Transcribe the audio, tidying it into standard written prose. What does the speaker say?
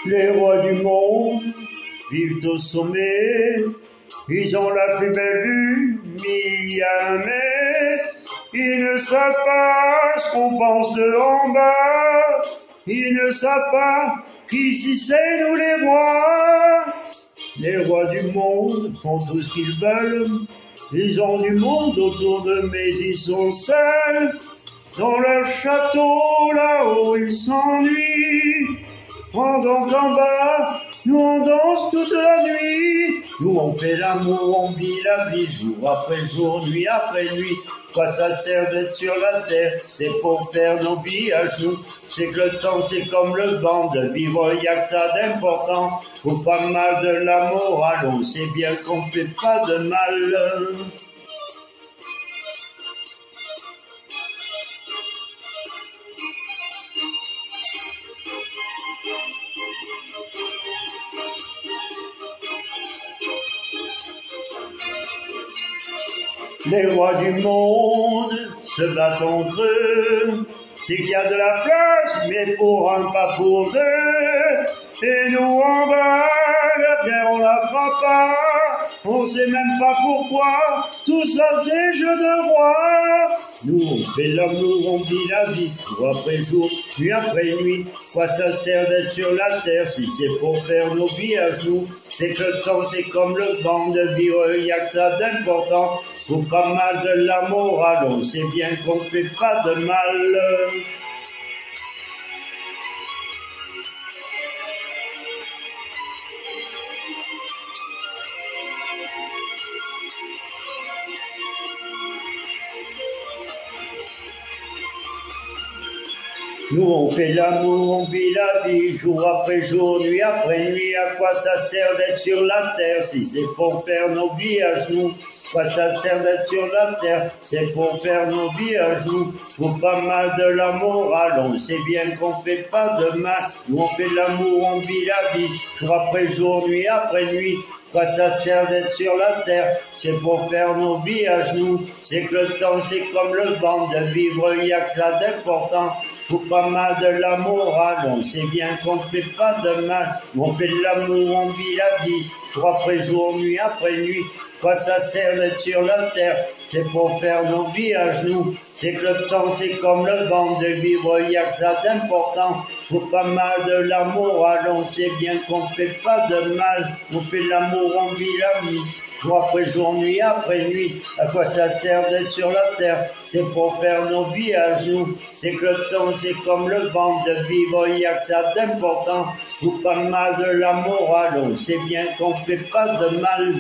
Les rois du monde vivent au sommet, ils ont la plus belle vue, mille y a un mètre. Ils ne savent pas ce qu'on pense de en bas, ils ne savent pas qu'ici c'est nous les rois. Les rois du monde font tout ce qu'ils veulent, ils ont du monde autour d'eux mais ils sont seuls. Dans leur château là-haut ils s'ennuient, pendant qu'en bas nous on danse toute la nuit. Nous on fait l'amour, on vit la vie, jour après jour, nuit après nuit. Quoi ça sert d'être sur la terre? C'est pour faire nos vies à genoux. C'est que le temps c'est comme le vent, de vivre y'a que ça d'important. Faut pas mal de la morale, on sait bien qu'on fait pas de mal. Les rois du monde se battent entre eux, c'est qu'il y a de la place, mais pour un, pas pour deux. Et nous en bas, la terre on la fera pas, on sait même pas pourquoi, tout ça c'est jeu de roi. Nous on fait l'amour, on vit la vie, jour après jour, nuit après nuit. Quoi ça sert d'être sur la terre si c'est pour faire nos vies à genoux? C'est que le temps c'est comme le vent, de vivre y'a que ça d'important. Faut pas mal de la morale, on sait bien qu'on fait pas de mal. Nous on fait l'amour, on vit la vie, jour après jour, nuit après nuit. À quoi ça sert d'être sur la terre si c'est pour faire nos vies à genoux? Quoi ça sert d'être sur la terre, c'est pour faire nos vies à genoux. Faut pas mal de la morale, on sait bien qu'on fait pas de mal. Nous on fait l'amour, on vit la vie, jour après jour, nuit après nuit. Quoi ça sert d'être sur la terre, c'est pour faire nos vies à genoux. C'est que le temps c'est comme le vent, de vivre y'a que ça d'important. Faut pas mal de la morale, on sait bien qu'on fait pas de mal. On fait de l'amour, on vit la vie, jour après jour, nuit après nuit. Quoi ça sert d'être sur la terre, c'est pour faire nos vies à genoux. C'est que le temps c'est comme le vent, de vivre y'a que ça d'important. Faut pas mal de la morale, on sait bien qu'on fait pas de mal. On fait de l'amour, on vit la vie, jour après jour, nuit après nuit. À quoi ça sert d'être sur la terre, c'est pour faire nos vies à genoux. C'est que le temps c'est comme le vent, de vivre y'a que ça d'important. Faut pas mal de la morale, on sait bien qu'on fait pas de mal.